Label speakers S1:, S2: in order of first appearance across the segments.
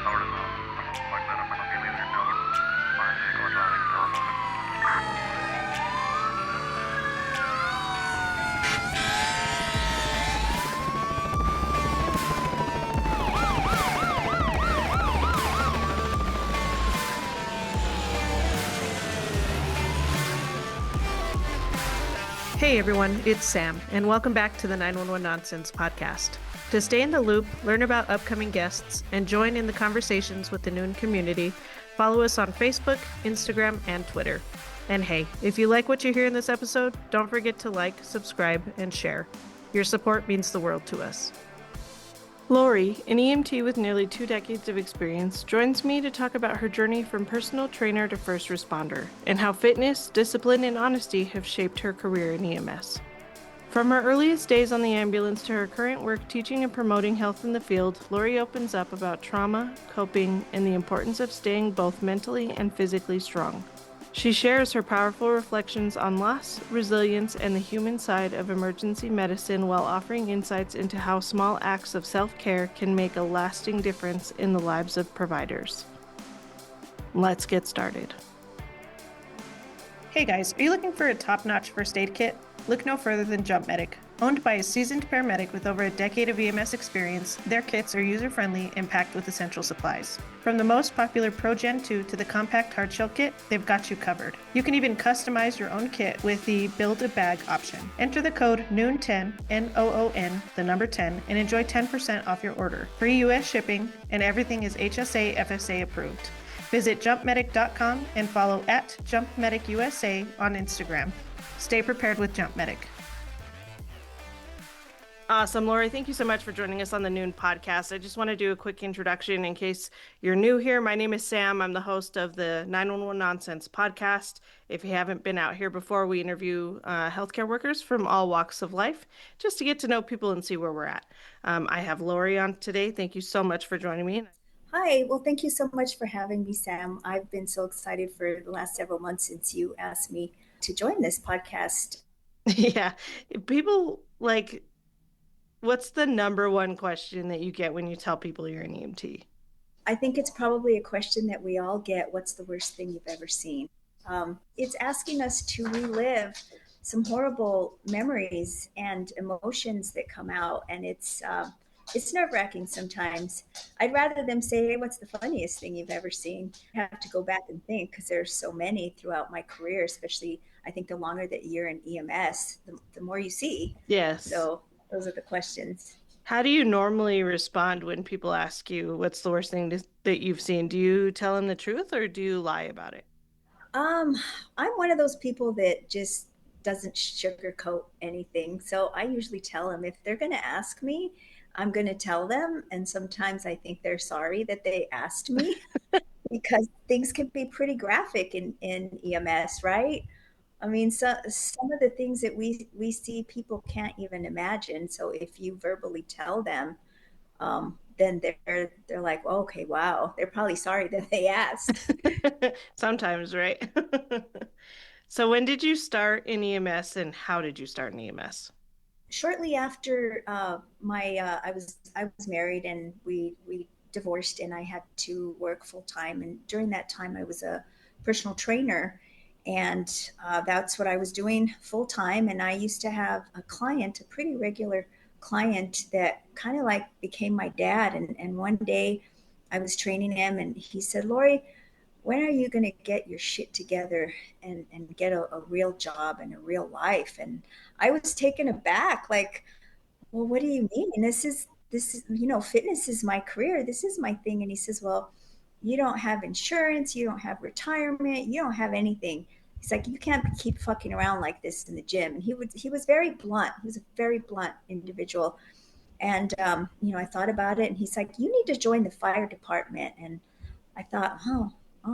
S1: അവിടുന്ന് മണ്ണിറക്കണം എന്നെ മനസ്സിലേക്ക്
S2: Hey everyone, it's Sam, and welcome back to the 911 Nonsense podcast. To stay in the loop, learn about upcoming guests, and join in the conversations with the Noon community, follow us on Facebook, Instagram, and Twitter. And hey, if you like what you hear in this episode, don't forget to like, subscribe, and share. Your support means the world to us. Laurie, an EMT with nearly 2 decades of experience, joins me to talk about her journey from personal trainer to first responder and how fitness, discipline, and honesty have shaped her career in EMS. From her earliest days on the ambulance to her current work teaching and promoting health in the field, Laurie opens up about trauma, coping, and the importance of staying both mentally and physically strong. She shares her powerful reflections on loss, resilience, and the human side of emergency medicine while offering insights into how small acts of self-care can make a lasting difference in the lives of providers. Let's get started. Hey guys, are you looking for a top-notch first aid kit? Look no further than Jump Medic. Owned by a seasoned paramedic with over a decade of EMS experience, their kits are user-friendly and packed with essential supplies. From the most popular Pro Gen 2 to the compact hardshell kit, they've got you covered. You can even customize your own kit with the Build-A-Bag option. Enter the code NOON10, N-O-O-N, the number 10, and enjoy 10% off your order. Free US shipping, and everything is HSA FSA approved. Visit jumpmedic.com and follow at JumpMedicUSA on Instagram. Stay prepared with Jump Medic. Awesome, Laurie. Thank you so much for joining us on the Noon podcast. I just want to do a quick introduction in case you're new here. My name is Sam. I'm the host of the 911 Nonsense podcast. If you haven't been out here before, we interview healthcare workers from all walks of life just to get to know people and see where we're at. I have Laurie on today. Thank you so much for joining me.
S3: Hi, well, thank you so much for having me, Sam. I've been so excited for the last several months since you asked me to join this podcast.
S2: Yeah, people like, what's the number one question that you get when you tell people you're an EMT?
S3: I think it's probably a question that we all get. What's the worst thing you've ever seen? It's asking us to relive some horrible memories and emotions that come out, and it's nerve-wracking sometimes. I'd rather them say, hey, what's the funniest thing you've ever seen? I have to go back and think because there's so many throughout my career, especially I think the longer that you're in EMS, the more you see.
S2: Yes.
S3: So those are the questions.
S2: How do you normally respond when people ask you what's the worst thing that you've seen? Do you tell them the truth or do you lie about it?
S3: I'm one of those people that just doesn't sugarcoat anything. So I usually tell them if they're going to ask me, I'm going to tell them. And sometimes I think they're sorry that they asked me because things can be pretty graphic in EMS, right? I mean, some of the things that we see people can't even imagine. So if you verbally tell them, then they're like, oh, okay, wow. They're probably sorry that they asked.
S2: Sometimes, right? So when did you start in EMS and how did you start in EMS?
S3: Shortly after I was married and we divorced and I had to work full time. And during that time, I was a personal trainer, and that's what I was doing full time. And I used to have a client, a pretty regular client that kind of like became my dad. And one day I was training him, and he said, Laurie, when are you going to get your shit together and get a real job and a real life? And I was taken aback, like, well, what do you mean? This is, fitness is my career. This is my thing. And he says, well, you don't have insurance. You don't have retirement. You don't have anything. He's like, you can't keep fucking around like this in the gym. And he was very blunt. He was a very blunt individual. And, I thought about it, and he's like, you need to join the fire department. And I thought, oh,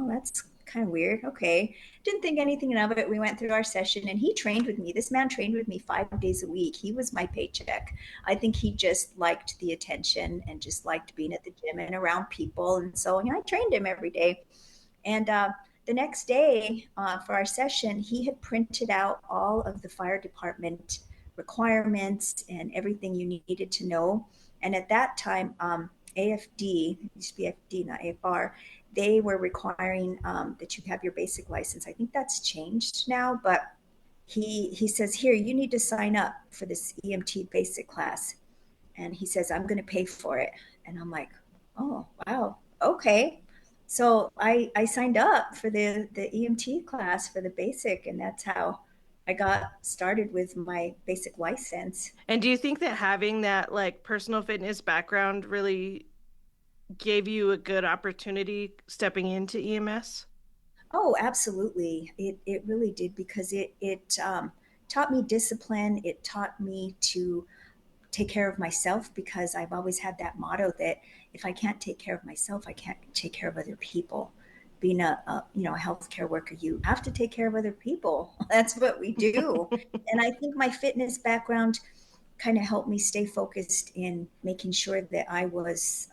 S3: that's kind of weird. Okay. Didn't think anything of it. We went through our session and he trained with me. This man trained with me 5 days a week. He was my paycheck. I think he just liked the attention and just liked being at the gym and around people. And so I trained him every day. And the next day for our session, he had printed out all of the fire department requirements and everything you needed to know. And at that time, AFD, it used to be AFD, not AFR, they were requiring that you have your basic license. I think that's changed now, but he says, here, you need to sign up for this EMT basic class. And he says, I'm going to pay for it. And I'm like, oh, wow. Okay. So I signed up for the EMT class for the basic, and that's how I got started with my basic license.
S2: And do you think that having that like personal fitness background really gave you a good opportunity stepping into EMS?
S3: Oh, absolutely. It really did because it taught me discipline. It taught me to take care of myself because I've always had that motto that if I can't take care of myself, I can't take care of other people. Being a healthcare worker, you have to take care of other people. That's what we do. And I think my fitness background kind of helped me stay focused in making sure that I was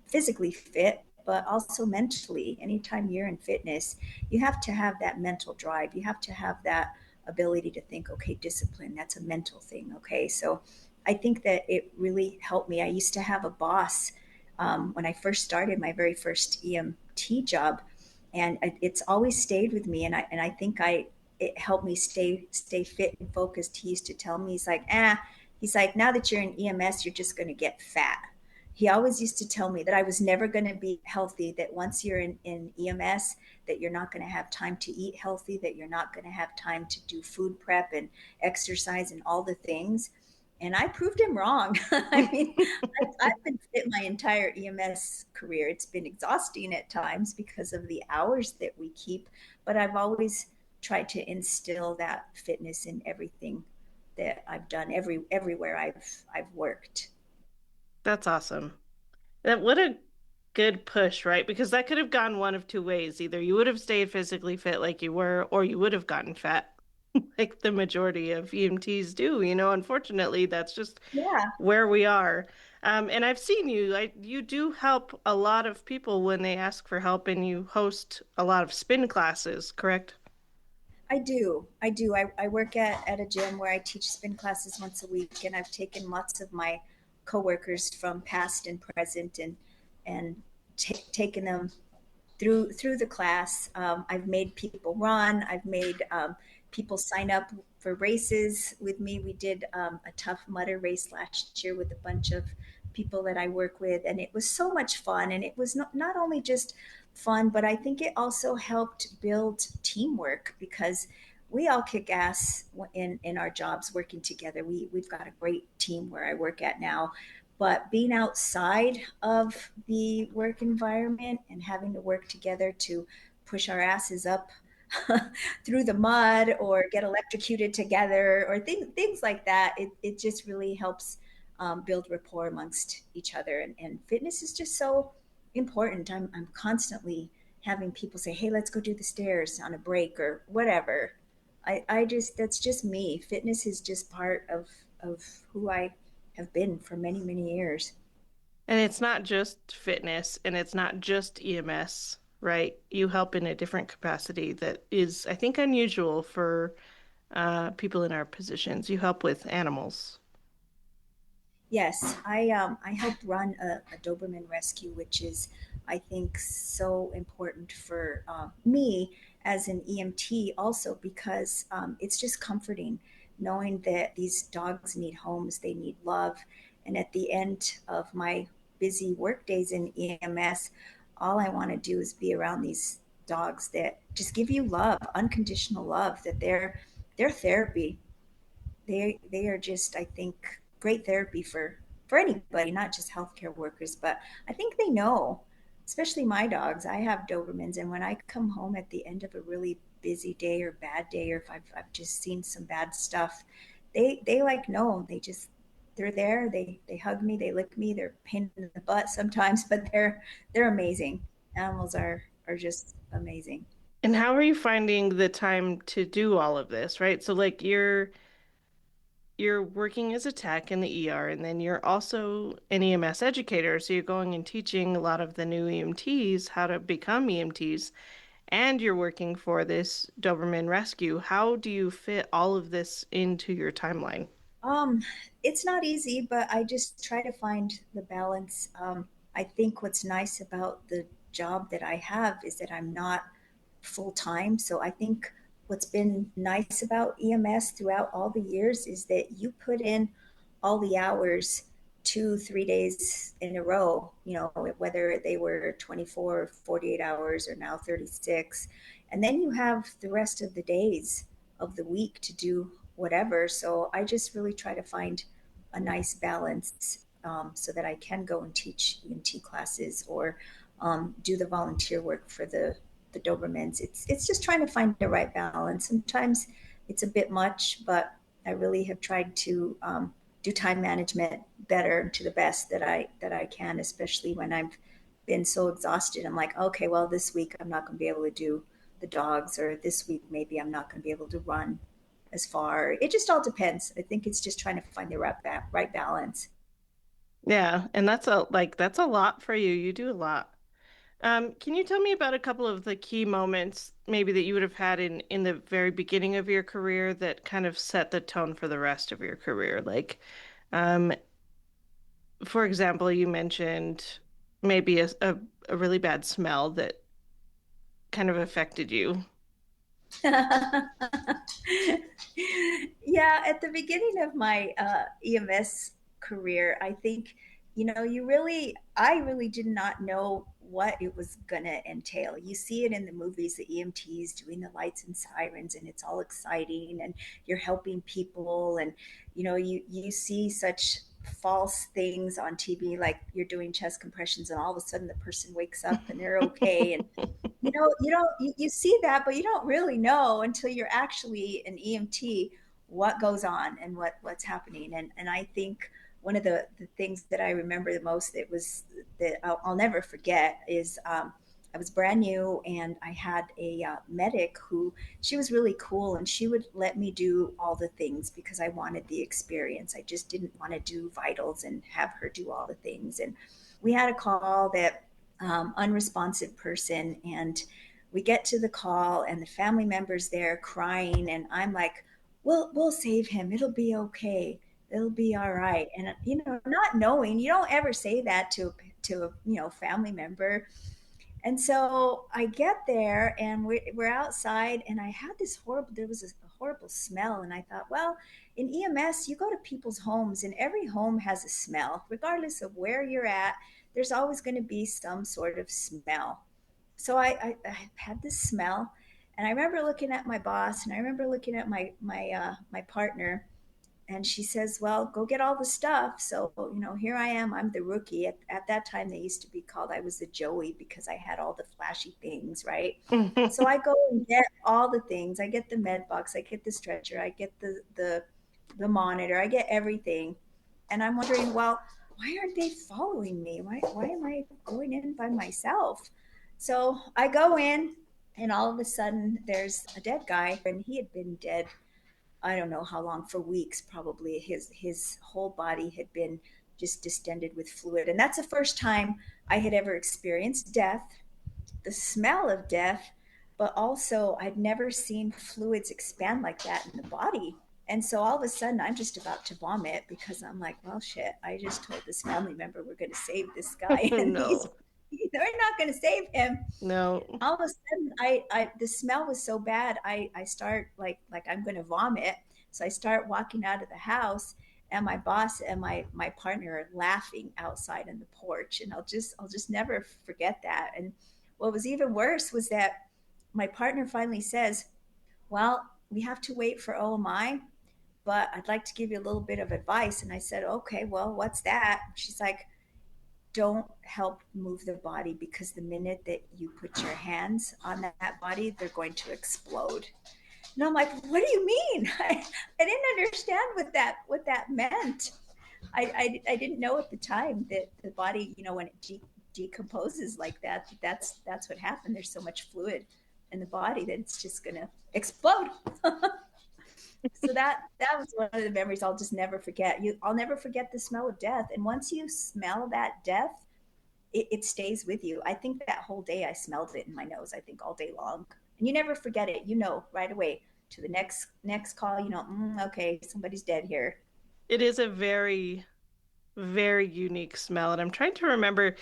S3: physically fit, but also mentally. Anytime you're in fitness, you have to have that mental drive. You have to have that ability to think, okay, discipline, that's a mental thing. Okay. So I think that it really helped me. I used to have a boss when I first started my very first EMT job, and it's always stayed with me. And I think it helped me stay fit and focused. He used to tell me, he's like, now that you're in EMS, you're just going to get fat. He always used to tell me that I was never going to be healthy, that once you're in EMS, that you're not going to have time to eat healthy, that you're not going to have time to do food prep and exercise and all the things. And I proved him wrong. I mean, I've been fit my entire EMS career. It's been exhausting at times because of the hours that we keep, but I've always tried to instill that fitness in everything that I've done, everywhere I've worked.
S2: That's awesome. That what a good push, right? Because that could have gone one of two ways. Either you would have stayed physically fit like you were, or you would have gotten fat, like the majority of EMTs do. Unfortunately, that's just
S3: Yeah,
S2: where we are. And I've seen you do help a lot of people when they ask for help, and you host a lot of spin classes, correct?
S3: I do. I do. I work at a gym where I teach spin classes once a week, and I've taken lots of my coworkers from past and present and taken them through the class. I've made people run. I've made people sign up for races with me. We did a Tough Mudder race last year with a bunch of people that I work with, and it was so much fun. And it was not only just fun, but I think it also helped build teamwork because we all kick ass in our jobs working together. We've got a great team where I work at now, but being outside of the work environment and having to work together to push our asses up through the mud or get electrocuted together or things like that, it just really helps build rapport amongst each other. And fitness is just so important. I'm constantly having people say, hey, let's go do the stairs on a break or whatever. I just, that's just me. Fitness is just part of who I have been for many, many years.
S2: And it's not just fitness and it's not just EMS, right? You help in a different capacity that is, I think, unusual for people in our positions. You help with animals.
S3: Yes, I help run a Doberman rescue, which is, I think, so important for me as an EMT, also because it's just comforting knowing that these dogs need homes, they need love, and at the end of my busy work days in EMS, all I want to do is be around these dogs that just give you love, unconditional love. That they're therapy. They are just, I think, great therapy for anybody, not just healthcare workers. But I think they know, especially my dogs. I have Dobermans, and when I come home at the end of a really busy day or bad day, or if I've just seen some bad stuff, they like know. They're there. They hug me. They lick me. They're a pain in the butt sometimes, but they're amazing. Animals are just amazing.
S2: And how are you finding the time to do all of this, right? So like you're working as a tech in the ER and then you're also an EMS educator, so you're going and teaching a lot of the new EMTs how to become EMTs and you're working for this Doberman rescue. How do you fit all of this into your timeline?
S3: Um, it's not easy, but I just try to find the balance. I think what's nice about the job that I have is that I'm not full time. So I think what's been nice about EMS throughout all the years is that you put in all the hours 2, 3 days in a row, whether they were 24 or 48 hours or now 36. And then you have the rest of the days of the week to do whatever. So I just really try to find a nice balance so that I can go and teach EMT classes or do the volunteer work for the Dobermans. It's just trying to find the right balance. Sometimes it's a bit much, but I really have tried to do time management better to the best that I can, especially when I've been so exhausted. I'm like, okay, well, this week I'm not going to be able to do the dogs, or this week maybe I'm not going to be able to run as far. It just all depends. I think it's just trying to find the right balance.
S2: Yeah, and that's a lot for you. You do a lot. Can you tell me about a couple of the key moments maybe that you would have had in the very beginning of your career that kind of set the tone for the rest of your career? Like, um, for example, you mentioned maybe a really bad smell that kind of affected you.
S3: Yeah, at the beginning of my EMS career, I think, I really did not know what it was going to entail. You see it in the movies, the EMTs doing the lights and sirens, and it's all exciting, and you're helping people, and you see such false things on TV, like you're doing chest compressions, and all of a sudden the person wakes up and they're okay, and you see that, but you don't really know until you're actually an EMT what goes on and what's happening. And I think one of the things that I remember the most that I'll never forget is I was brand new, and I had a medic who, she was really cool, and she would let me do all the things because I wanted the experience. I just didn't want to do vitals and have her do all the things. And we had a call that unresponsive person, and we get to the call, and the family members there crying, and I'm like, we'll save him, it'll be okay, it'll be all right. And not knowing, you don't ever say that to a family member. And so I get there, and we're outside, and I had there was a horrible smell. And I thought, well, in EMS, you go to people's homes, and every home has a smell. Regardless of where you're at, there's always going to be some sort of smell. So I had this smell, and I remember looking at my boss, and I remember looking at my partner, and she says, well, go get all the stuff. So here I am, I'm the rookie. At that time, they used to be called, I was the Joey, because I had all the flashy things, right? So I go and get all the things. I get the med box, I get the stretcher, I get the monitor, I get everything. And I'm wondering, well, why aren't they following me? Why am I going in by myself? So I go in, and all of a sudden there's a dead guy, and he had been dead, I don't know how long, for weeks probably. His whole body had been just distended with fluid. And that's the first time I had ever experienced death, the smell of death, but also I'd never seen fluids expand like that in the body. And so all of a sudden I'm just about to vomit, because I'm like, well, shit, I just told this family member we're going to save this guy, and
S2: No,
S3: they're not going to save him.
S2: no.
S3: All of a sudden, I the smell was so bad, I start like I'm going to vomit. So I start walking out of the house, and my boss and my partner are laughing outside on the porch, and I'll just never forget that. And what was even worse was that my partner finally says, well, we have to wait for OMI, but I'd like to give you a little bit of advice. And I said, okay, well, what's that? She's like, don't help move the body, because the minute that you put your hands on that body, they're going to explode. And I'm like, what do you mean? I didn't understand what that meant. I didn't know at the time that the body, when it decomposes like that, that's what happened. There's so much fluid in the body that it's just gonna explode. So that was one of the memories I'll just never forget. I'll never forget the smell of death. And once you smell that death, it stays with you. I think that whole day I smelled it in my nose, I think all day long. And you never forget it, right away, to the next call, okay, somebody's dead here.
S2: It is a very, very unique smell. And I'm trying to remember,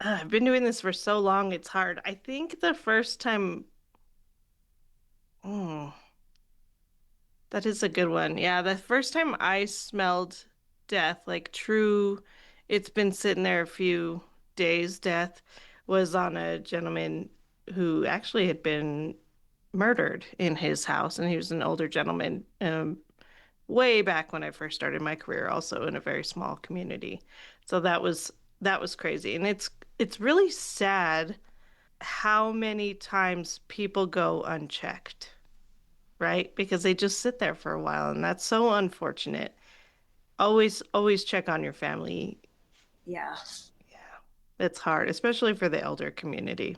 S2: I've been doing this for so long, it's hard. I think the first time, oh, that is a good one. Yeah, the first time I smelled death, like true, it's been sitting there a few days, death, was on a gentleman who actually had been murdered in his house. And he was an older gentleman, way back when I first started my career, also in a very small community. So that was crazy. And it's really sad how many times people go unchecked, right? Because they just sit there for a while, and that's so unfortunate. Always check on your family.
S3: Yeah.
S2: Yeah, it's hard, especially for the elder community.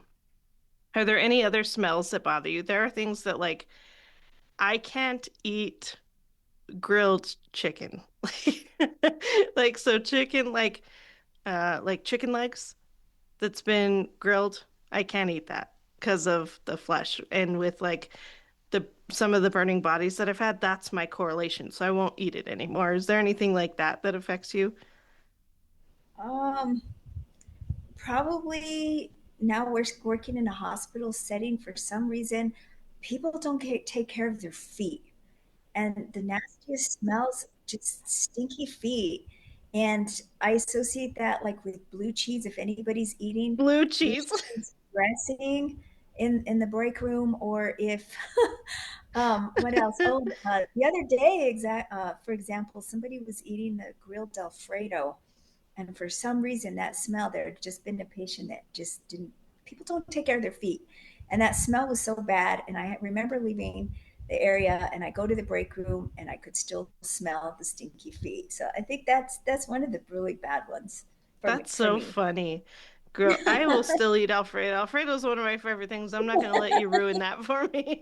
S2: Are there any other smells that bother you? There are things that like I can't eat grilled chicken. Like so chicken like chicken legs that's been grilled. I can't eat that because of the flesh. And with like the some of the burning bodies that I've had, that's my correlation. So I won't eat it anymore. Is there anything like that that affects you?
S3: Um, Probably now we're working in a hospital setting for some reason, people don't take care of their feet. And the nastiest smells, just stinky feet. And I associate that like with blue cheese. If anybody's eating
S2: Blue
S3: blue
S2: cheese.
S3: cheese dressing in the break room, or if what else? Oh, the other day, for example, somebody was eating the grilled Alfredo, and for some reason, that smell, there had just been a patient that just didn't, people don't take care of their feet. And that smell was so bad. And I remember leaving the area and I go to the break room and I could still smell the stinky feet. So I think that's one of the really bad ones for me.
S2: That's
S3: For
S2: so
S3: me.
S2: funny. Girl, I will still eat Alfredo. Alfredo's one of my favorite things. I'm not going to let you ruin that for me.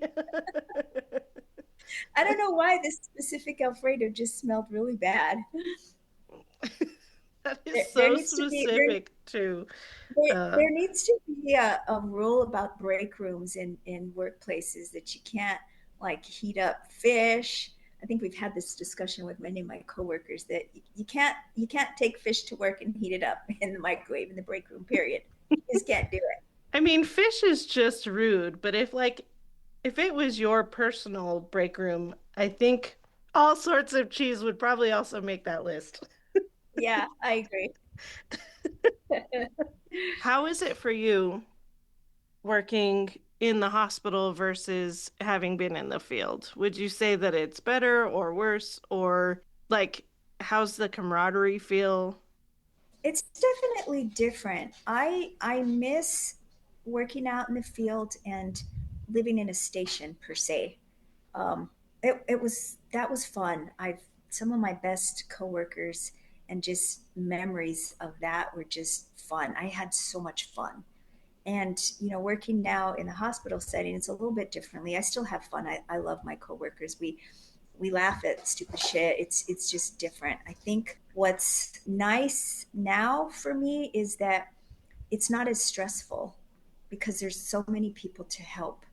S3: I don't know why this specific Alfredo just smelled really bad.
S2: That is
S3: There
S2: so
S3: needs to be there
S2: specific too.
S3: there needs to be a rule about break rooms in workplaces that you can't like heat up fish. I think we've had this discussion with many of my coworkers that you can't take fish to work and heat it up in the microwave in the break room. Period. You just can't do it.
S2: I mean, fish is just rude, but if it was your personal break room, I think all sorts of cheese would probably also make that list.
S3: Yeah, I agree.
S2: How is it for you working in the hospital versus having been in the field? Would you say that it's better or worse, or like how's the camaraderie feel?
S3: It's definitely different. I miss working out in the field and living in a station per se. It was that was fun. I've Some of my best coworkers and just memories of that were just fun. I had so much fun. And working now in a hospital setting, it's a little bit differently. I still have fun. I love my coworkers. We laugh at stupid shit. It's just different. I think what's nice now for me is that it's not as stressful because there's so many people to help.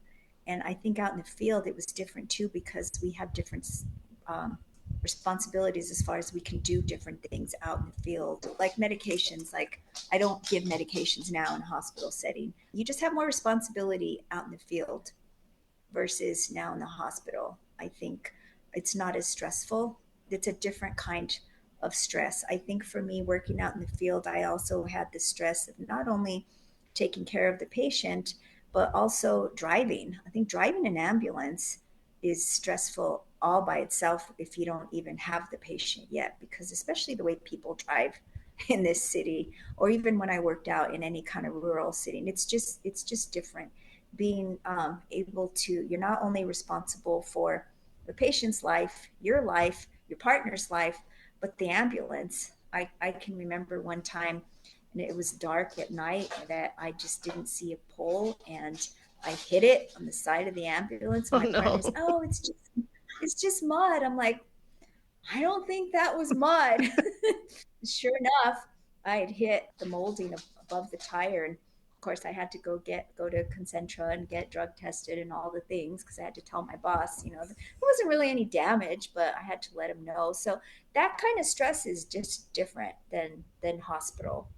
S3: And I think out in the field it was different too because we have different um, responsibilities as far as we can do different things out in the field, like medications. Like I don't give medications now in a hospital setting. You just have more responsibility out in the field versus now in the hospital. I think it's not as stressful. It's a different kind of stress. I think for me, working out in the field, I also had the stress of not only taking care of the patient, but also driving. I think driving an ambulance is stressful all by itself if you don't even have the patient yet, because especially the way people drive in this city, or even when I worked out in any kind of rural setting, it's just different being able to, you're not only responsible for the patient's life, your partner's life, but the ambulance. I can remember one time, and it was dark at night, that I just didn't see a pole, and I hit it on the side of the ambulance.
S2: Oh
S3: My partner's,
S2: no.
S3: oh, it's just mud. I'm like, I don't think that was mud. Sure enough, I had hit the molding above the tire, and of course, I had to go to Concentra and get drug tested and all the things because I had to tell my boss, there wasn't really any damage, but I had to let him know. So that kind of stress is just different than hospital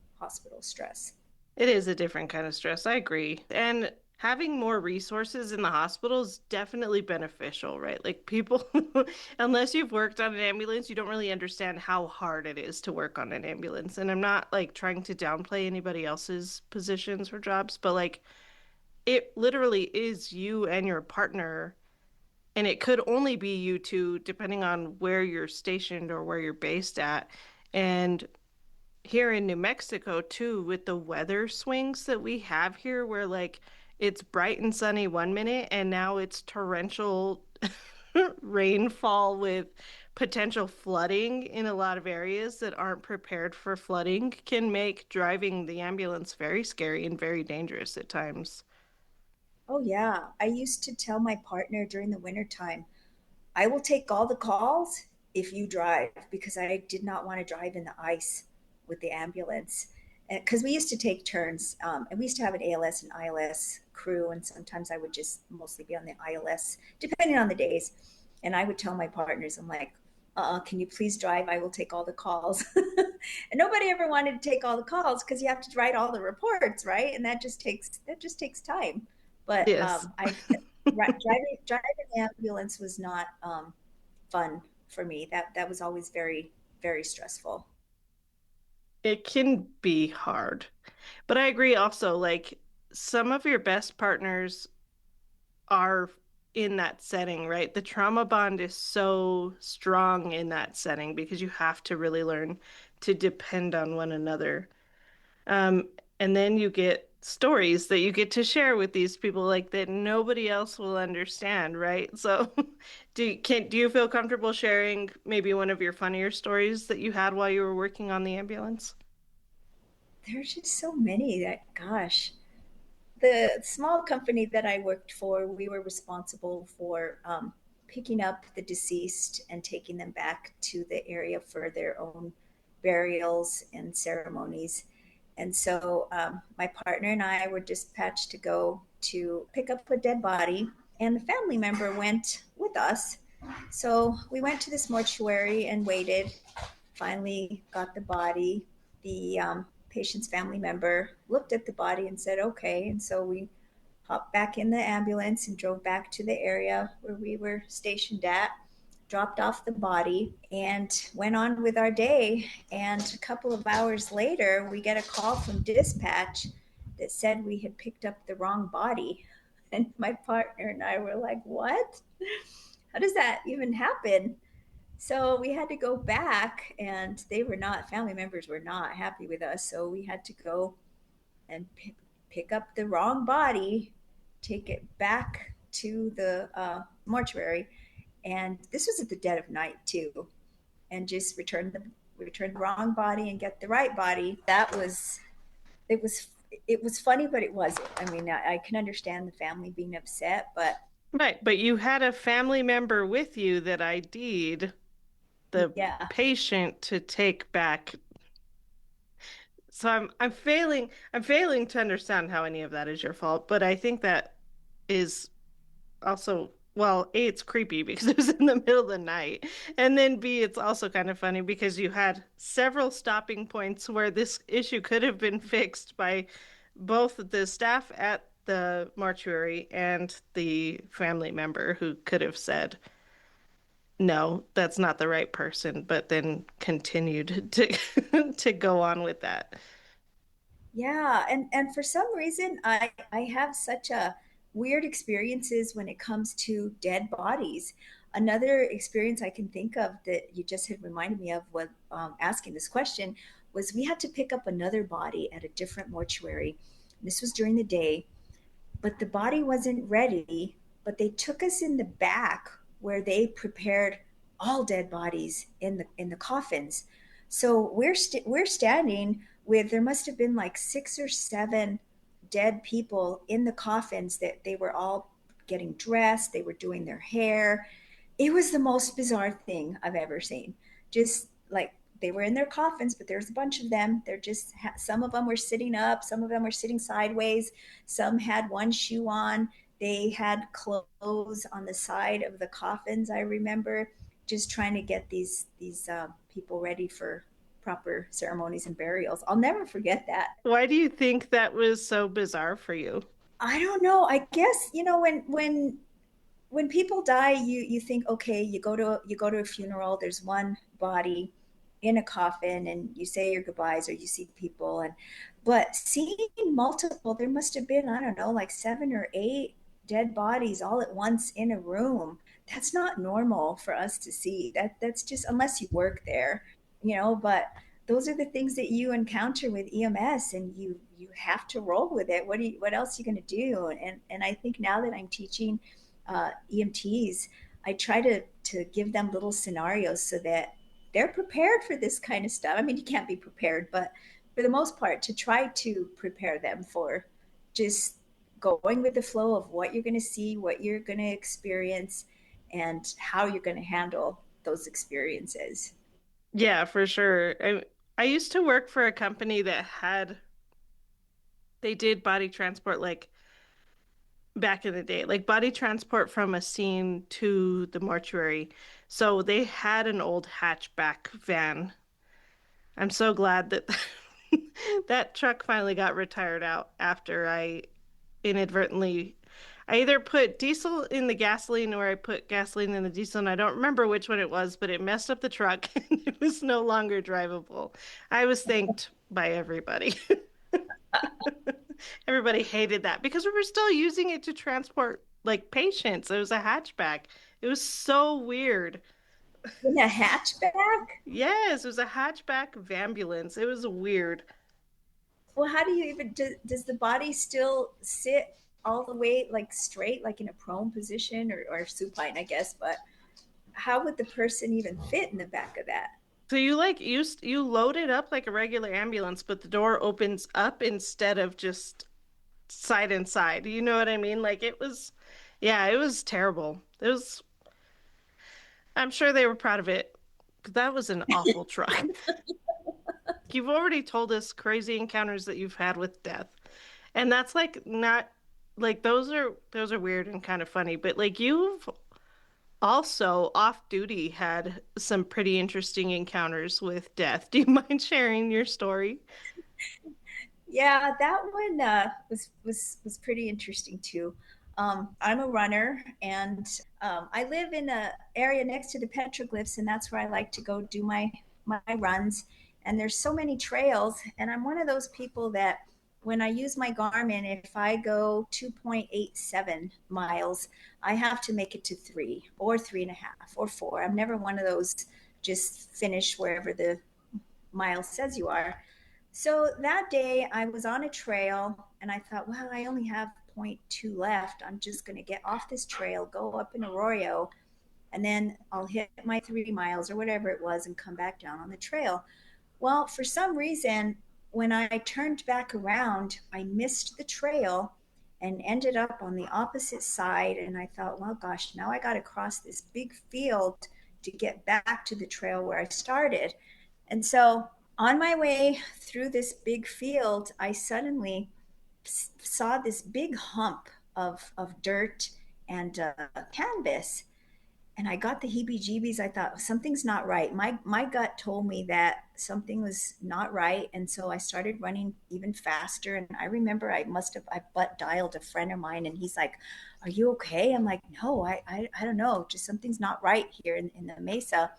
S3: stress.
S2: It is a different kind of stress. I agree. And having more resources in the hospital is definitely beneficial, right? Like people, unless you've worked on an ambulance, you don't really understand how hard it is to work on an ambulance. And I'm not like trying to downplay anybody else's positions or jobs, but like it literally is you and your partner. And it could only be you two, depending on where you're stationed or where you're based at. And here in New Mexico too, with the weather swings that we have here, where like it's bright and sunny 1 minute and now it's torrential rainfall with potential flooding in a lot of areas that aren't prepared for flooding, can make driving the ambulance very scary and very dangerous at times.
S3: Oh yeah, I used to tell my partner during the wintertime, I will take all the calls if you drive because I did not want to drive in the ice with the ambulance. Because we used to take turns, and we used to have an ALS and ILS crew, and sometimes I would just mostly be on the ILS, depending on the days. And I would tell my partners, I'm like, can you please drive? I will take all the calls. And nobody ever wanted to take all the calls because you have to write all the reports, right? And that just takes time. But
S2: Yes.
S3: driving the ambulance was not fun for me. That was always very very stressful.
S2: It can be hard. But I agree also, like some of your best partners are in that setting, right? The trauma bond is so strong in that setting because you have to really learn to depend on one another. Um, and then you get stories that you get to share with these people like that nobody else will understand, right? So do you feel comfortable sharing maybe one of your funnier stories that you had while you were working on the ambulance?
S3: There's just so many that, gosh, the small company that I worked for, we were responsible for picking up the deceased and taking them back to the area for their own burials and ceremonies. And so my partner and I were dispatched to go to pick up a dead body, and the family member went with us. So we went to this mortuary and waited. Finally, got the body. The patient's family member looked at the body and said, okay. And so we hopped back in the ambulance and drove back to the area where we were stationed at, dropped off the body, and went on with our day. And a couple of hours later, we get a call from dispatch that said we had picked up the wrong body. And my partner and I were like, what? How does that even happen? So we had to go back, and family members were not happy with us. So we had to go and pick up the wrong body, take it back to the mortuary, and this was at the dead of night too, and just return the wrong body and get the right body. It was funny, but it wasn't. I mean, I can understand the family being upset, but
S2: Right, but you had a family member with you that ID'd the
S3: yeah,
S2: patient to take back. So I'm failing to understand how any of that is your fault, but I think that is also, well, A, it's creepy because it was in the middle of the night. And then B, it's also kind of funny because you had several stopping points where this issue could have been fixed by both the staff at the mortuary and the family member who could have said, no, that's not the right person, but then continued to to go on with that.
S3: yeah, and for some reason, I have such a weird experiences when it comes to dead bodies. Another experience I can think of that you just had reminded me of when asking this question was we had to pick up another body at a different mortuary. This was during the day, but the body wasn't ready. But they took us in the back where they prepared all dead bodies in the coffins. So we're standing with, there must have been like 6 or 7 dead people in the coffins that they were all getting dressed. They were doing their hair. It was the most bizarre thing I've ever seen. Just like they were in their coffins, but there's a bunch of them. They're just, some of them were sitting up, some of them were sitting sideways, some had one shoe on. They had clothes on the side of the coffins. I remember just trying to get these people ready for proper ceremonies and burials. I'll never forget that.
S2: Why do you think that was so bizarre for you?
S3: I don't know. I guess when people die, you think, okay, you go to a funeral. There's one body in a coffin, and you say your goodbyes, or you see people, and but seeing multiple, there must have been, I don't know, like 7 or 8 dead bodies all at once in a room. That's not normal for us to see. That's just, unless you work there, But those are the things that you encounter with EMS, and you have to roll with it. What else are you going to do? And I think now that I'm teaching EMTs, I try to give them little scenarios so that they're prepared for this kind of stuff. I mean, you can't be prepared, but for the most part, to try to prepare them for just going with the flow of what you're going to see, what you're going to experience, and how you're going to handle those experiences.
S2: Yeah, for sure. I used to work for a company that they did body transport like back in the day, like body transport from a scene to the mortuary. So they had an old hatchback van. I'm so glad that that truck finally got retired out after I inadvertently I either put diesel in the gasoline or I put gasoline in the diesel, and I don't remember which one it was, but it messed up the truck and it was no longer drivable. I was thanked by everybody. Everybody hated that because we were still using it to transport like patients. It was a hatchback. It was so weird.
S3: In a hatchback?
S2: Yes, it was a hatchback ambulance. It was weird.
S3: Well, how do you even, does the body still sit all the way like straight, like in a prone position, or supine, I guess? But how would the person even fit in the back of that?
S2: So you load it up like a regular ambulance, but the door opens up instead of just side and side. You know what I mean? Like yeah, it was terrible. I'm sure they were proud of it. 'Cause that was an awful truck. You've already told us crazy encounters that you've had with death. And that's like not like those are weird and kind of funny, but like you've also off duty had some pretty interesting encounters with death. Do you mind sharing your story?
S3: Yeah, that one was pretty interesting too. I'm a runner, and I live in a area next to the petroglyphs, and that's where I like to go do my runs. And there's so many trails, and I'm one of those people that when I use my Garmin, if I go 2.87 miles, I have to make it to 3 or 3.5 or 4. I'm never one of those just finish wherever the mile says you are. So that day I was on a trail, and I thought, well, I only have zero point 0.2 left. I'm just going to get off this trail, go up an arroyo, and then I'll hit my 3 miles or whatever it was and come back down on the trail. Well, for some reason, when I turned back around, I missed the trail and ended up on the opposite side. And I thought, well, gosh, now I got to cross this big field to get back to the trail where I started. And so on my way through this big field, I suddenly saw this big hump of dirt and canvas. And I got the heebie jeebies. I thought something's not right. My gut told me that something was not right. And so I started running even faster. And I remember I butt dialed a friend of mine, and he's like, "Are you okay?" I'm like, "No, I don't know. Just something's not right here in the mesa."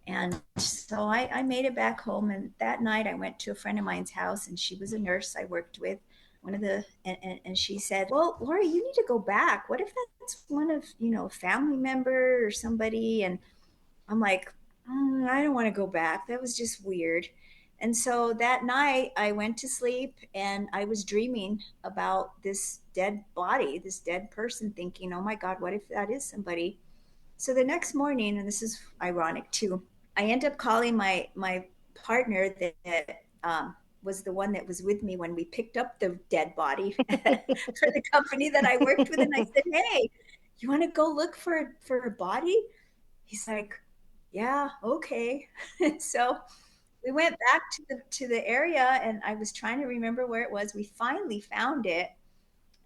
S3: And so I made it back home. And that night I went to a friend of mine's house, and she was a nurse I worked with. And she said, "Well, Laurie, you need to go back. What if that's one of, a family member or somebody?" And I'm like, I don't want to go back. That was just weird. And so that night I went to sleep, and I was dreaming about this dead body, this dead person, thinking, oh my God, what if that is somebody? So the next morning, and this is ironic too, I end up calling my partner that was the one that was with me when we picked up the dead body for the company that I worked with, and I said, "Hey, you want to go look for a body?" He's like, "Yeah, okay." So we went back to the area, and I was trying to remember where it was. We finally found it.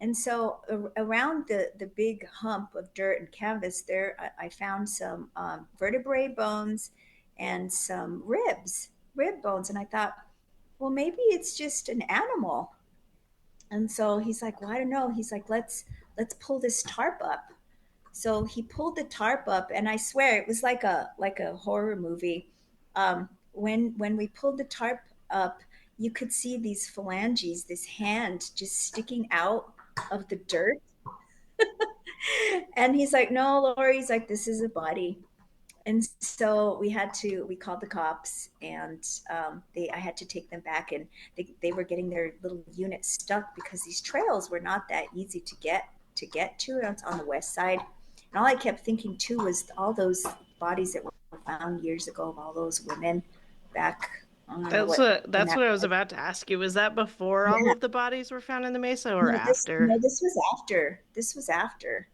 S3: And so around the big hump of dirt and canvas there, I found some vertebrae bones and some rib bones. And I thought, well, maybe it's just an animal. And so he's like, well, I don't know. He's like, let's pull this tarp up. So he pulled the tarp up, and I swear it was like a horror movie. When we pulled the tarp up, you could see these phalanges, this hand just sticking out of the dirt. And he's like, no, Laurie, he's like, this is a body. And so we called the cops, and I had to take them back, and they were getting their little unit stuck because these trails were not that easy to get to. It's on the west side. And all I kept thinking too was all those bodies that were found years ago of all those women back. I don't know when
S2: That's
S3: that
S2: what I was
S3: was.
S2: about to ask you. Was that before all
S3: Yeah.
S2: of the bodies were found in the mesa or
S3: No,
S2: after?
S3: this was after. This was after.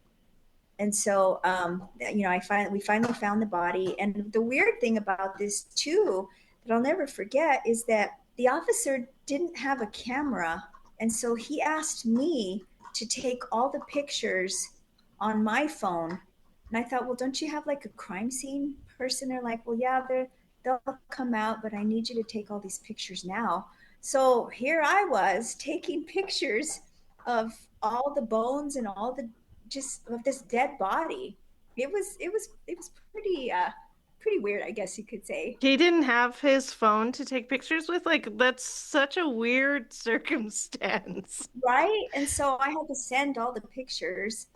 S3: And so we finally found the body. And the weird thing about this too that I'll never forget is that the officer didn't have a camera, and so he asked me to take all the pictures on my phone. And I thought, well, don't you have like a crime scene person? They're like, well, yeah, they'll come out, but I need you to take all these pictures now. So here I was taking pictures of all the bones and all the just of this dead body. It was pretty weird, I guess you could say.
S2: He didn't have his phone to take pictures with? Like, that's such a weird circumstance.
S3: Right? And so I had to send all the pictures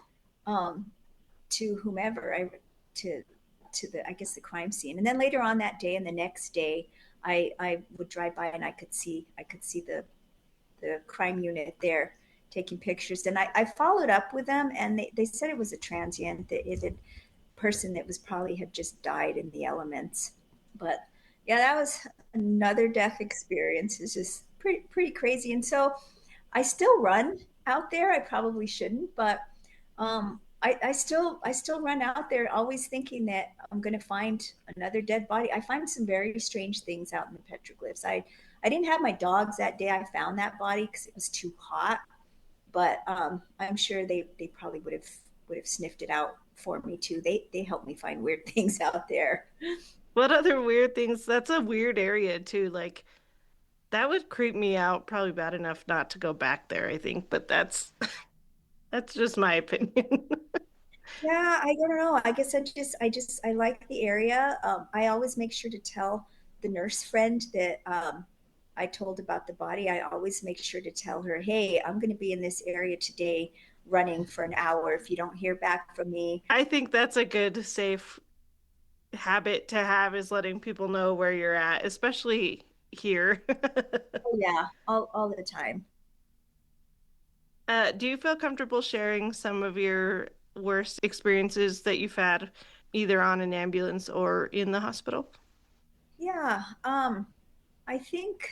S3: um to whomever I to to the I guess the crime scene. And then later on that day and the next day I would drive by, and I could see the crime unit there taking pictures. And I followed up with them, and they said it was a transient, that it had person that was probably had just died in the elements. But yeah, that was another death experience. It's just pretty crazy. And so I still run out there. I probably shouldn't, but I still run out there, always thinking that I'm going to find another dead body. I find some very strange things out in the petroglyphs. I didn't have my dogs that day. I found that body because it was too hot, but I'm sure they probably would have sniffed it out for me too. They helped me find weird things out there.
S2: What other weird things? That's a weird area too. Like, that would creep me out probably bad enough not to go back there, I think, but that's just my opinion.
S3: Yeah, I don't know. I guess I like the area. I always make sure to tell the nurse friend that I told about the body. I always make sure to tell her, hey, I'm going to be in this area today running for an hour. If you don't hear back from me,
S2: I think that's a good, safe habit to have is letting people know where you're at, especially here.
S3: oh yeah, all the time.
S2: Do you feel comfortable sharing some of your worst experiences that you've had either on an ambulance or in the hospital?
S3: Yeah, I think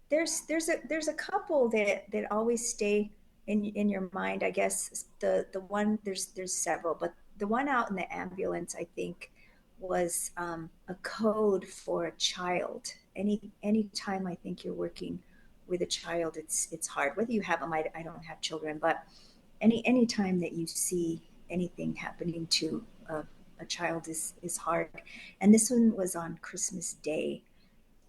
S3: there's a couple that always stay in your mind. I guess the one there's several, but the one out in the ambulance, I think, was a code for a child. Any time I think you're working with a child, it's hard. Whether you have them, I don't have children, but any time that you see anything happening to a child is hard. And this one was on Christmas Day.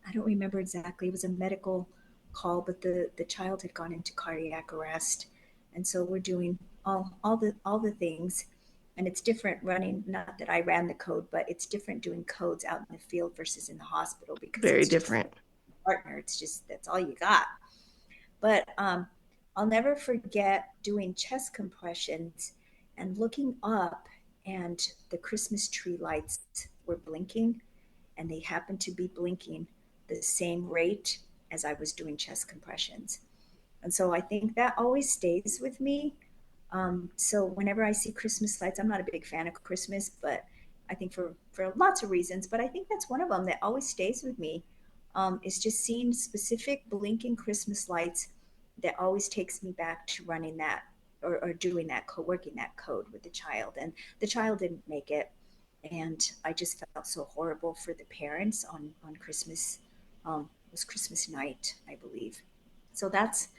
S3: I don't remember exactly. It was a medical call, but the child had gone into cardiac arrest, and so we're doing all the things. And it's different running. Not that I ran the code, but it's different doing codes out in the field versus in the hospital because
S2: Very
S3: it's just
S2: different.
S3: partner. It's just that's all you got. But I'll never forget doing chest compressions and looking up, and the Christmas tree lights were blinking, and they happened to be blinking the same rate as I was doing chest compressions. And so I think that always stays with me. So whenever I see Christmas lights, I'm not a big fan of Christmas, but I think for lots of reasons, but I think that's one of them that always stays with me. Is just seeing specific blinking Christmas lights that always takes me back to running that or doing that working that code with the child. And the child didn't make it, and I just felt so horrible for the parents on Christmas was Christmas night, I believe. So that's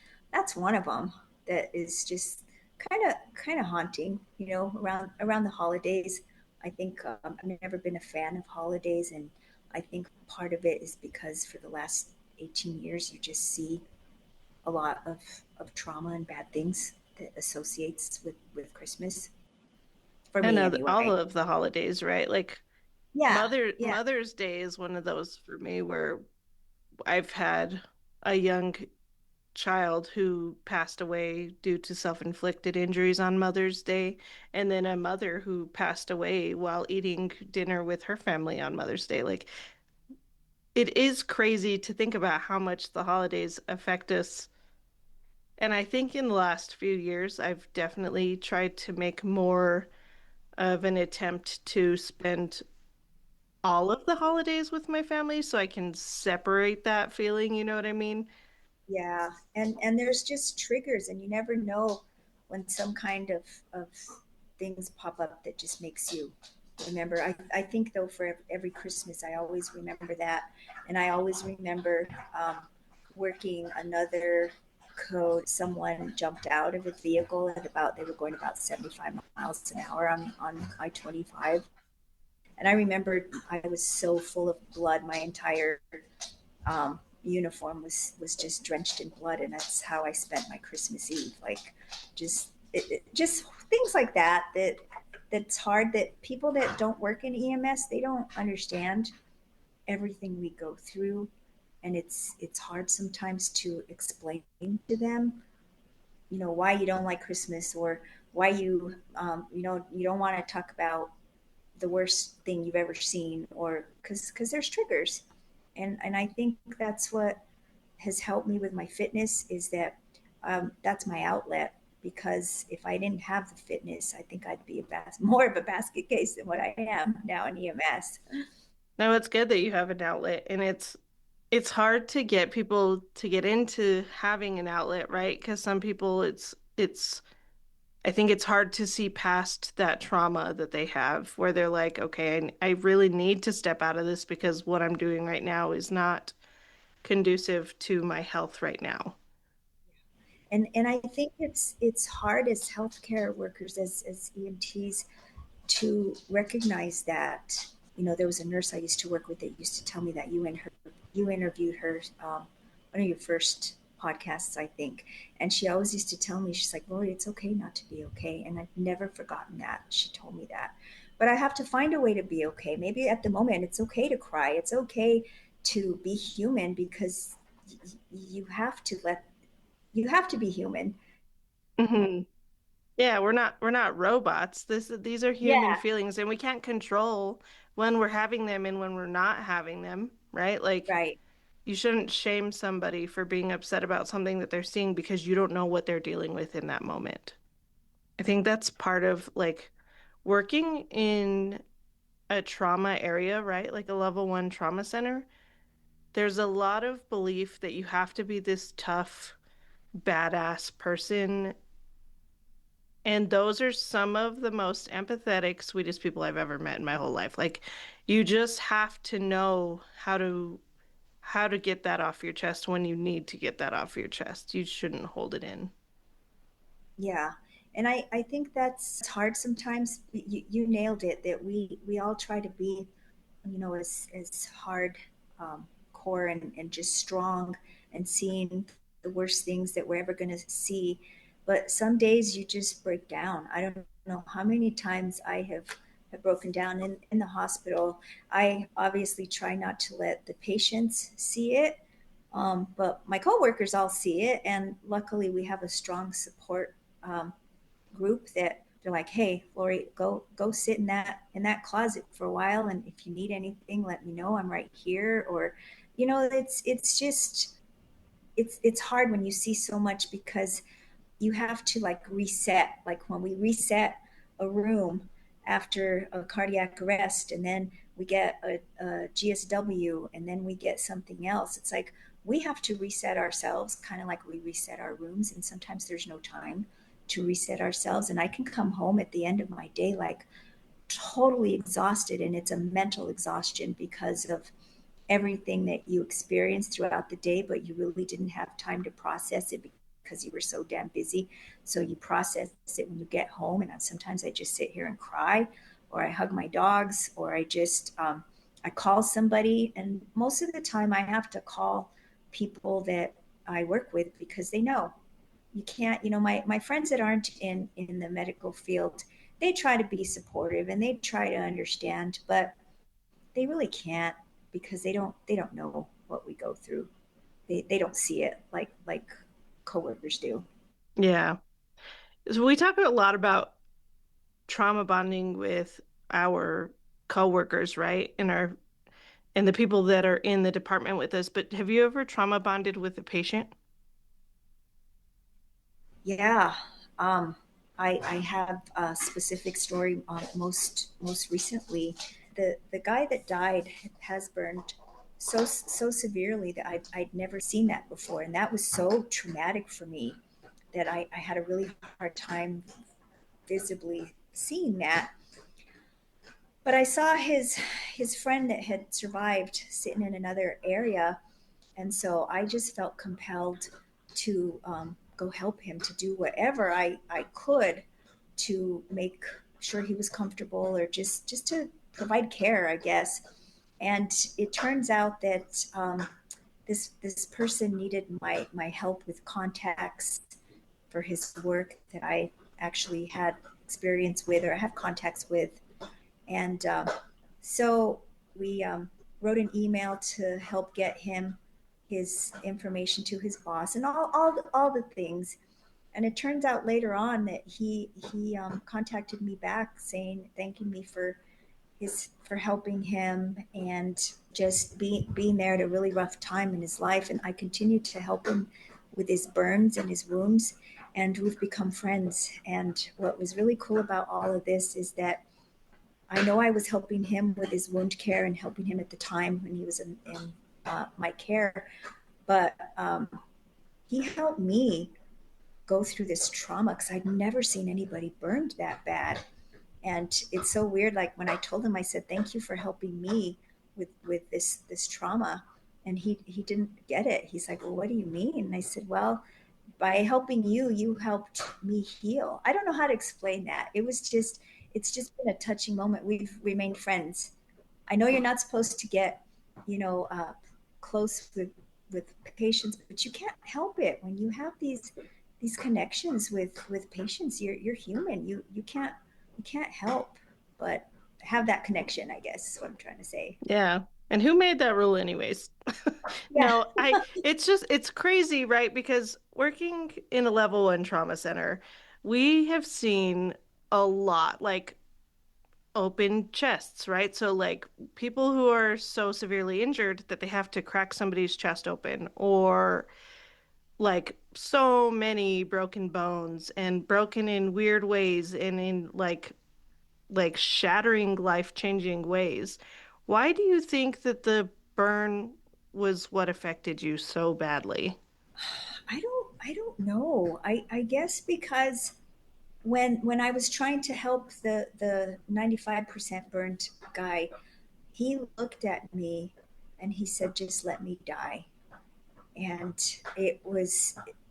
S3: one of them that is just kind of haunting, around the holidays. I think I've never been a fan of holidays, and I think part of it is because for the last 18 years, you just see a lot of trauma and bad things that associates with Christmas for
S2: I
S3: me
S2: know all
S3: anyway.
S2: of the holidays, right? Like
S3: Yeah, yeah,
S2: Mother's Day is one of those for me where I've had a young child who passed away due to self-inflicted injuries on Mother's Day, and then a mother who passed away while eating dinner with her family on Mother's Day. Like, it is crazy to think about how much the holidays affect us. And I think in the last few years, I've definitely tried to make more of an attempt to spend all of the holidays with my family so I can separate that feeling, you know what I mean?
S3: yeah. And there's just triggers, and you never know when some kind of things pop up that just makes you remember. I think though for every Christmas, I always remember that, and I always remember working another code. Someone jumped out of a vehicle at about they were going about 75 miles an hour on I-25, and I remember I was so full of blood. My entire uniform was just drenched in blood, and that's how I spent my Christmas Eve. Like, just things like that's hard. That people that don't work in EMS, they don't understand everything we go through, and it's hard sometimes to explain to them, why you don't like Christmas, or why you don't want to talk about the worst thing you've ever seen, or because there's triggers. And I think that's what has helped me with my fitness, is that that's my outlet. Because if I didn't have the fitness, I think I'd be more of a basket case than what I am now in EMS.
S2: No, it's good that you have an outlet, and it's hard to get people to get into having an outlet, right? Because some people it's I think it's hard to see past that trauma that they have where they're like, okay, I really need to step out of this because what I'm doing right now is not conducive to my health right now.
S3: And I think it's hard as healthcare workers, as EMTs, to recognize that. There was a nurse I used to work with that used to tell me that you interviewed her, one of your first podcasts, I think, and she always used to tell me, she's like, Laurie, it's okay not to be okay, and I've never forgotten that. She told me that, but I have to find a way to be okay. Maybe at the moment it's okay to cry. It's okay to be human, because you have to be human.
S2: Hmm. Yeah, we're not robots. These are human
S3: Yeah,
S2: feelings, and we can't control when we're having them and when we're not having them, right? Like,
S3: right.
S2: you shouldn't shame somebody for being upset about something that they're seeing because you don't know what they're dealing with in that moment. I think that's part of like working in a trauma area, right? Like a level one trauma center. There's a lot of belief that you have to be this tough, badass person. And those are some of the most empathetic, sweetest people I've ever met in my whole life. Like, you just have to know how to get that off your chest when you need to get that off your chest. You shouldn't hold it in.
S3: Yeah. And I think that's hard sometimes. You nailed it, that we all try to be, as hard, core, and just strong, and seeing the worst things that we're ever going to see. But some days you just break down. I don't know how many times I have broken down in the hospital. I obviously try not to let the patients see it, but my coworkers all see it, and luckily we have a strong support um, group that they're like, "Hey, Laurie, go sit in that closet for a while, and if you need anything, let me know. I'm right here." Or, it's just it's hard when you see so much, because you have to like reset. Like when we reset a room after a cardiac arrest, and then we get a GSW, and then we get something else. It's like we have to reset ourselves, kind of like we reset our rooms. And sometimes there's no time to reset ourselves. And I can come home at the end of my day like totally exhausted, and it's a mental exhaustion because of everything that you experienced throughout the day, but you really didn't have time to process it because you were so damn busy. So you process it when you get home. And sometimes I just sit here and cry, or I hug my dogs, or I call somebody. And most of the time, I have to call people that I work with because they know you can't. My friends that aren't in the medical field, they try to be supportive and they try to understand, but they really can't because they don't know what we go through. They don't see it like coworkers do.
S2: Yeah. So we talk a lot about trauma bonding with our coworkers, right? And the people that are in the department with us. But have you ever trauma bonded with a patient?
S3: Yeah. um I have a specific story. Most recently, the guy that died has burned so severely that I'd never seen that before, and that was so traumatic for me that I had a really hard time visibly seeing that. But I saw his friend that had survived sitting in another area, and so I just felt compelled to go help him, to do whatever I could to make sure he was comfortable, or just to provide care, I guess. And it turns out that this person needed my help with contacts for his work that I actually had experience with, or I have contacts with. And so we wrote an email to help get him his information to his boss and all the things. And it turns out later on that he contacted me back saying, thanking me for helping him and just being there at a really rough time in his life. And I continued to help him with his burns and his wounds, and we've become friends. And what was really cool about all of this is that I know I was helping him with his wound care and helping him at the time when he was in my care, but he helped me go through this trauma because I'd never seen anybody burned that bad. And it's so weird. Like when I told him, I said, "Thank you for helping me with this trauma," and he didn't get it. He's like, "Well, what do you mean?" And I said, "Well, by helping you, you helped me heal." I don't know how to explain that. It's just been a touching moment. We've remained friends. I know you're not supposed to get, you know, close with patients, but you can't help it when you have these connections with patients. You're human. You can't help but have that connection. I guess is what I'm trying to say.
S2: Yeah. And who made that rule anyways?
S3: Yeah.
S2: No, it's crazy, right? Because working in a level one trauma center, we have seen a lot, like open chests, right? So like people who are so severely injured that they have to crack somebody's chest open, or like so many broken bones and broken in weird ways and in like shattering, life-changing ways. Why do you think that the burn was what affected you so badly?
S3: I don't know. I guess because when I was trying to help the 95% burnt guy, he looked at me and he said, "Just let me die." And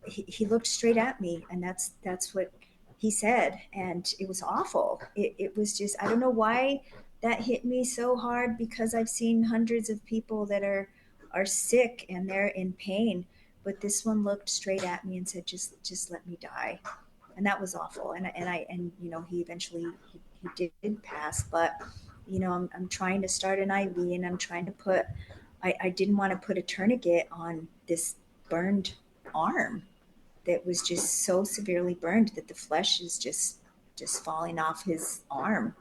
S3: he looked straight at me, and that's what he said. And it was awful. It was just, I don't know why that hit me so hard, because I've seen hundreds of people that are sick and they're in pain, but this one looked straight at me and said, just let me die. And that was awful. And he eventually he did pass. But I'm trying to start an IV, and I'm trying to put, I didn't want to put a tourniquet on this burned arm that was just so severely burned that the flesh is just falling off his arm.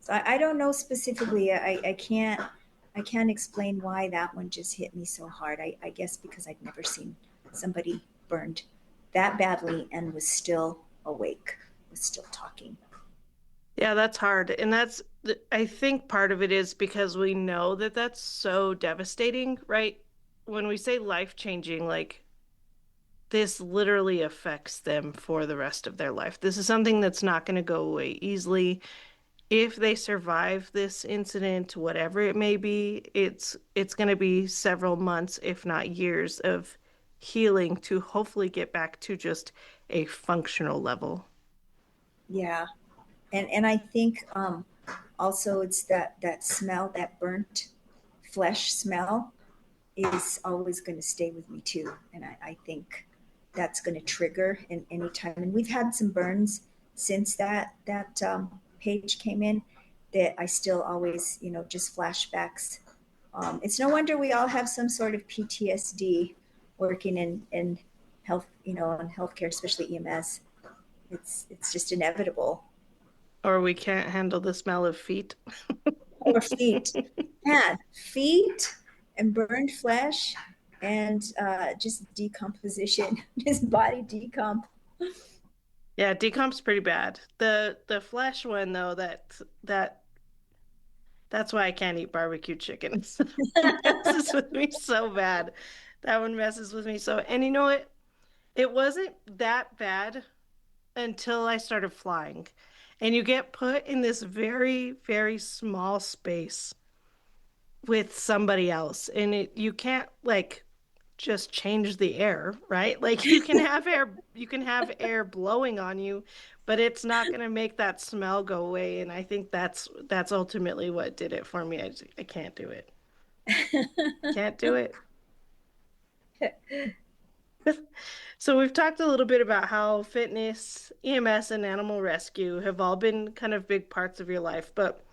S3: So I don't know specifically. I can't explain why that one just hit me so hard. I guess because I'd never seen somebody burned that badly and was still awake, was still talking.
S2: Yeah, that's hard. And I think part of it is because we know that that's so devastating, right? When we say life-changing, like this literally affects them for the rest of their life. This is something that's not going to go away easily. if they survive this incident, whatever it may be, it's going to be several months, if not years, of healing to hopefully get back to just a functional level.
S3: Yeah. And I think also it's that smell, that burnt flesh smell is always going to stay with me too. And I think that's going to trigger in any time. And we've had some burns since that page came in that I still always, just flashbacks. It's no wonder we all have some sort of PTSD working in health, in healthcare, especially EMS. It's just inevitable.
S2: Or we can't handle the smell of feet.
S3: Or feet, man, feet and burned flesh and just decomposition, just body decomp.
S2: Yeah, decomp's pretty bad. The flesh one though, that's why I can't eat barbecue chicken. It messes with me so bad. That one messes with me so. And you know what? It wasn't that bad until I started flying. And you get put in this very, very small space with somebody else. And you can't like just change the air, right? Like you can have air blowing on you, but it's not going to make that smell go away. And I think that's ultimately what did it for me. I can't do it. Can't do it. So we've talked a little bit about how fitness, EMS, and animal rescue have all been kind of big parts of your life. But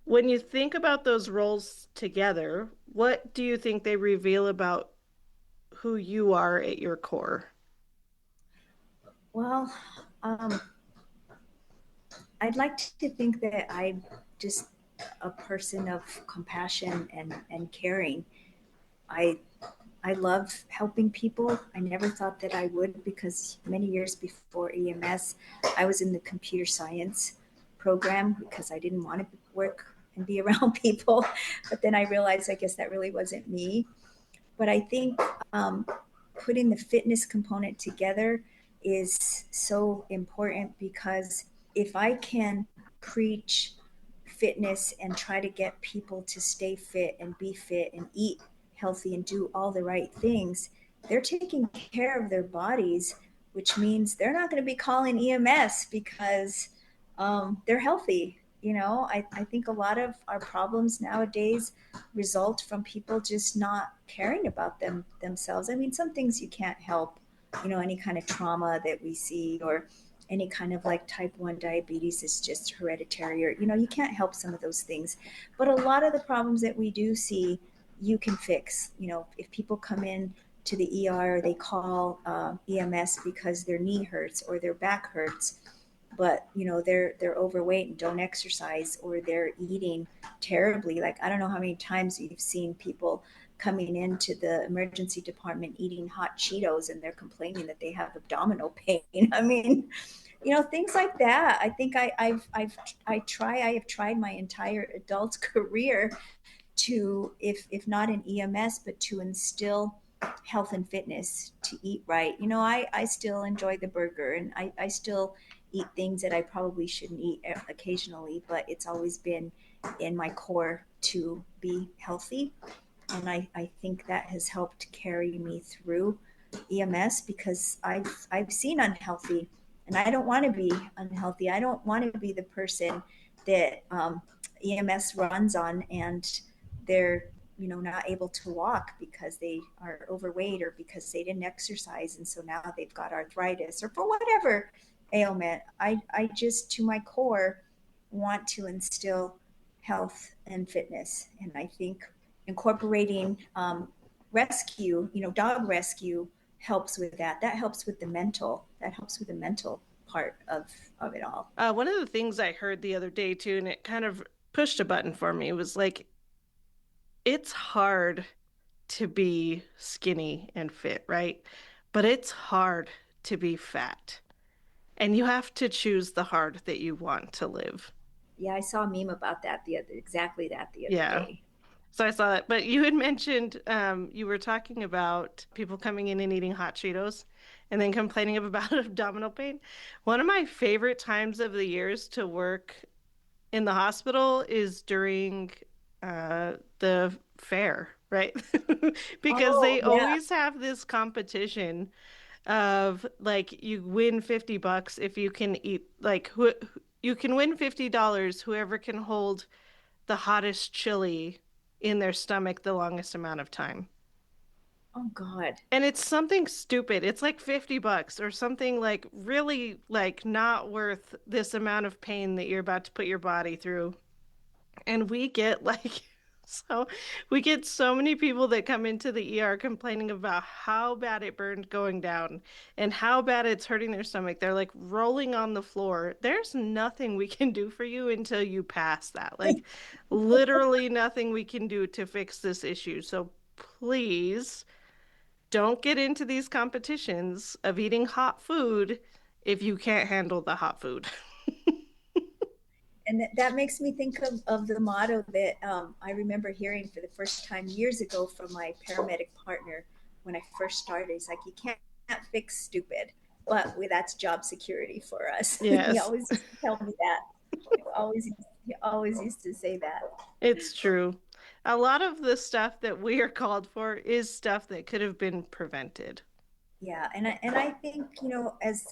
S2: when you think about those roles together, what do you think they reveal about who you are at your core?
S3: Well, um, I'd like to think that I'm just a person of compassion and caring. I I love helping people. I never thought that I would because many years before EMS, I was in the computer science program because I didn't want to work and be around people. But then I realized I guess that really wasn't me. But I think um, putting the fitness component together is so important because if I can preach fitness and try to get people to stay fit and be fit and eat healthy and do all the right things, they're taking care of their bodies, which means they're not going to be calling EMS because they're healthy. I think a lot of our problems nowadays result from people just not caring about themselves. I mean, some things you can't help, any kind of trauma that we see or any kind of like type 1 diabetes is just hereditary, or you can't help some of those things. But a lot of the problems that we do see you can fix. If people come in to the ER, they call EMS because their knee hurts or their back hurts, but they're overweight and don't exercise, or they're eating terribly. Like, I don't know how many times you've seen people coming into the emergency department eating hot Cheetos and they're complaining that they have abdominal pain. I mean, things like that. I think I have tried my entire adult career to, if not in EMS, but to instill health and fitness, to eat right. I still enjoy the burger, and I still eat things that I probably shouldn't eat occasionally, but it's always been in my core to be healthy. And I think that has helped carry me through EMS because I've seen unhealthy, and I don't want to be unhealthy. I don't want to be the person that EMS runs on and they're not able to walk because they are overweight or because they didn't exercise, and so now they've got arthritis or for whatever ailment. I just, to my core, want to instill health and fitness, and I think incorporating rescue, dog rescue, helps with that. That helps with the mental. That helps with the mental part of it all.
S2: One of the things I heard the other day too, and it kind of pushed a button for me, was like, it's hard to be skinny and fit, right? But it's hard to be fat. And you have to choose the hard that you want to live.
S3: Yeah, I saw a meme about that exactly that the other
S2: Yeah.
S3: day.
S2: So I saw that. But you had mentioned you were talking about people coming in and eating hot Cheetos and then complaining about abdominal pain. One of my favorite times of the years to work in the hospital is during the fair, right? Because
S3: Oh,
S2: they
S3: yeah.
S2: always have this competition of like you win $50 if you can eat like you can win $50 whoever can hold the hottest chili in their stomach the longest amount of time.
S3: Oh God.
S2: And it's something stupid. It's like $50 or something like really like not worth this amount of pain that you're about to put your body through. And we get like so we get so many people that come into the ER complaining about how bad it burned going down and how bad it's hurting their stomach. They're like rolling on the floor. There's nothing we can do for you until you pass that. Like literally nothing we can do to fix this issue. So please don't get into these competitions of eating hot food if you can't handle the hot food.
S3: And that makes me think of the motto that I remember hearing for the first time years ago from my paramedic partner when I first started. He's like, "You can't fix stupid, but that's job security for us." He
S2: Yes.
S3: always used to tell me that. He always used to say that.
S2: It's true. A lot of the stuff that we are called for is stuff that could have been prevented.
S3: Yeah, and I think, as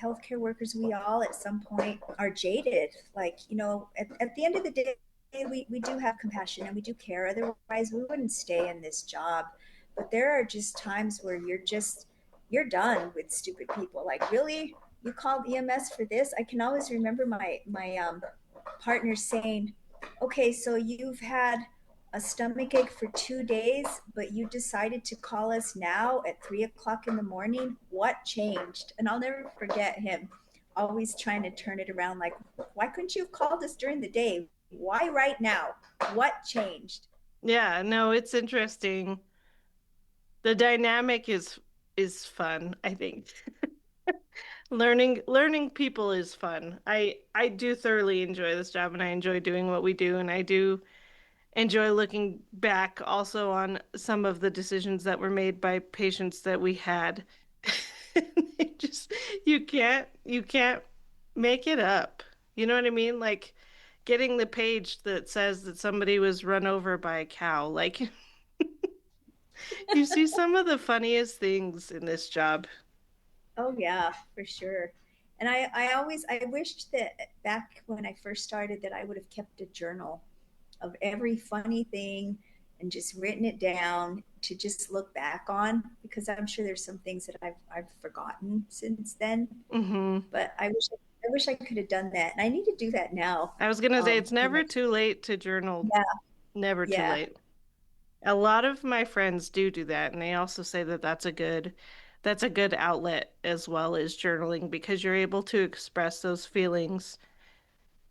S3: healthcare workers, we all at some point are jaded. Like, at the end of the day, we do have compassion and we do care. Otherwise, we wouldn't stay in this job. But there are just times where you're done with stupid people. Like, really, you called EMS for this? I can always remember my partner saying, "Okay, so you've had a stomach ache for 2 days, but you decided to call us now at 3 o'clock in the morning. What changed?" And I'll never forget him always trying to turn it around like, "Why couldn't you have called us during the day? Why right now? What changed?"
S2: Yeah, no, it's interesting. The dynamic is fun, I think. Learning people is fun. I do thoroughly enjoy this job and I enjoy doing what we do and I do enjoy looking back also on some of the decisions that were made by patients that we had. It just you can't make it up. You know what I mean? Like getting the page that says that somebody was run over by a cow. Like you see some of the funniest things in this job.
S3: Oh yeah, for sure. And I wished that back when I first started that I would have kept a journal of every funny thing and just written it down to just look back on, because I'm sure there's some things that I've forgotten since then.
S2: Hmm.
S3: But I wish I could have done that, and I need to do that now.
S2: I was gonna say it's
S3: Pretty
S2: never
S3: much.
S2: too late to journal.
S3: Yeah,
S2: Never too
S3: yeah,
S2: late. A lot of my friends do that, and they also say that that's a good outlet as well as journaling because you're able to express those feelings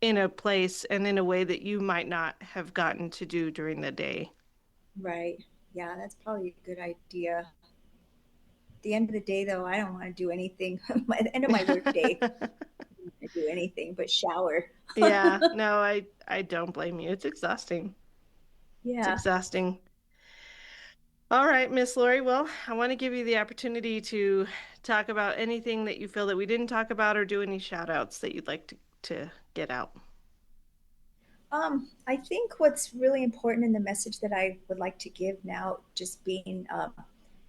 S2: in a place and in a way that you might not have gotten to do during the day.
S3: right. Yeah, that's probably a good idea. At the end of the day, though, I don't want to do anything. At the end of my work day, I don't want to do anything but shower.
S2: Yeah, no, I don't blame you. It's exhausting. It's
S3: Yeah.
S2: exhausting. All right, Miss Laurie. Well, I want to give you the opportunity to talk about anything that you feel that we didn't talk about or do any shout outs that you'd like to get out.
S3: I think what's really important in the message that I would like to give now, just being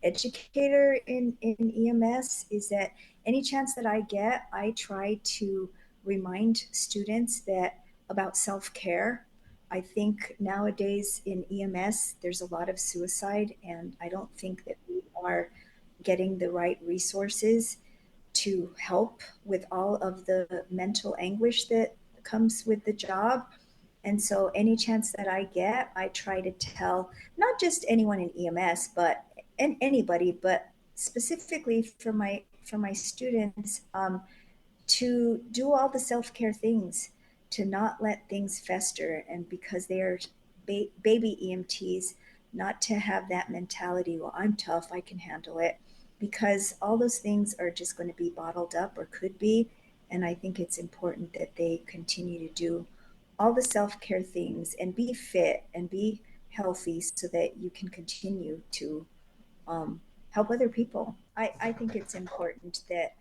S3: educator in EMS, is that any chance that I get, I try to remind students that about self-care. I think nowadays in EMS, there's a lot of suicide, and I don't think that we are getting the right resources to help with all of the mental anguish that comes with the job. And so, any chance that I get, I try to tell not just anyone in EMS, but and anybody, but specifically for my students, to do all the self care things, to not let things fester, and because they are baby EMTs, not to have that mentality. Well, I'm tough, I can handle it, because all those things are just going to be bottled up or could be. And I think it's important that they continue to do all the self care things and be fit and be healthy so that you can continue to help other people. I think it's important that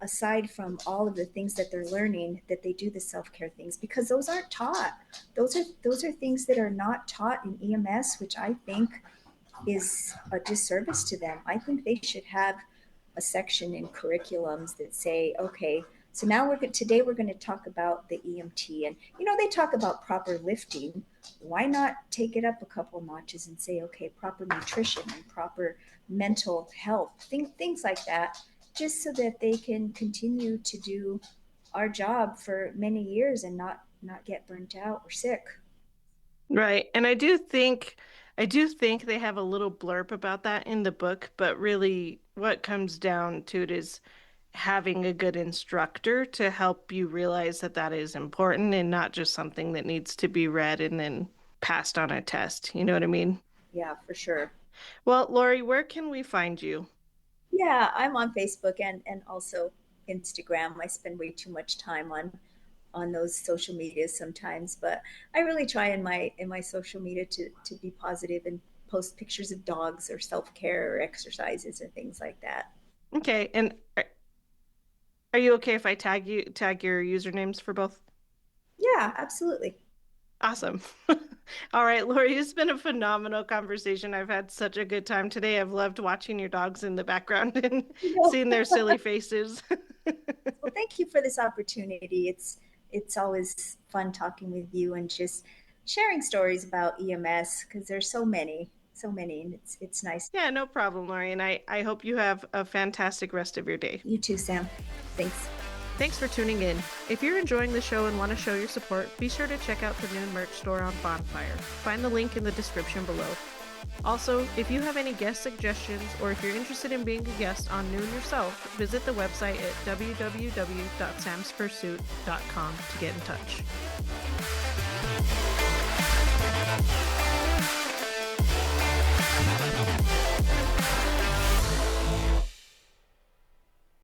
S3: aside from all of the things that they're learning, that they do the self-care things, because those aren't taught. Those are things that are not taught in EMS, which I think is a disservice to them. I think they should have a section in curriculums that say, okay, so now today we're going to talk about the EMT, and they talk about proper lifting. Why not take it up a couple notches and say, okay, proper nutrition and proper mental health, things like that, just so that they can continue to do our job for many years and not get burnt out or sick.
S2: Right. And I do think they have a little blurb about that in the book, but really what comes down to it is having a good instructor to help you realize that that is important and not just something that needs to be read and then passed on a test. You know what I mean?
S3: Yeah, for sure.
S2: Well, Laurie, where can we find you?
S3: Yeah, I'm on Facebook and also Instagram. I spend way too much time on those social medias sometimes, but I really try in my social media to be positive and post pictures of dogs or self-care or exercises or things like that.
S2: Okay. And are you okay if I tag your usernames for both?
S3: Yeah, absolutely.
S2: Awesome. All right, Lori, it's been a phenomenal conversation. I've had such a good time today. I've loved watching your dogs in the background and
S3: Well,
S2: seeing their silly faces.
S3: thank you for this opportunity. It's always fun talking with you and just sharing stories about EMS because there's so many, and it's nice.
S2: Yeah, no problem, Lori. And I hope you have a fantastic rest of your day.
S3: You too, Sam. Thanks.
S2: Thanks for tuning in. If you're enjoying the show and want to show your support, be sure to check out the Noon merch store on Bonfire. Find the link in the description below. Also, if you have any guest suggestions or if you're interested in being a guest on Noon yourself, visit the website at www.samspursuit.com to get in touch.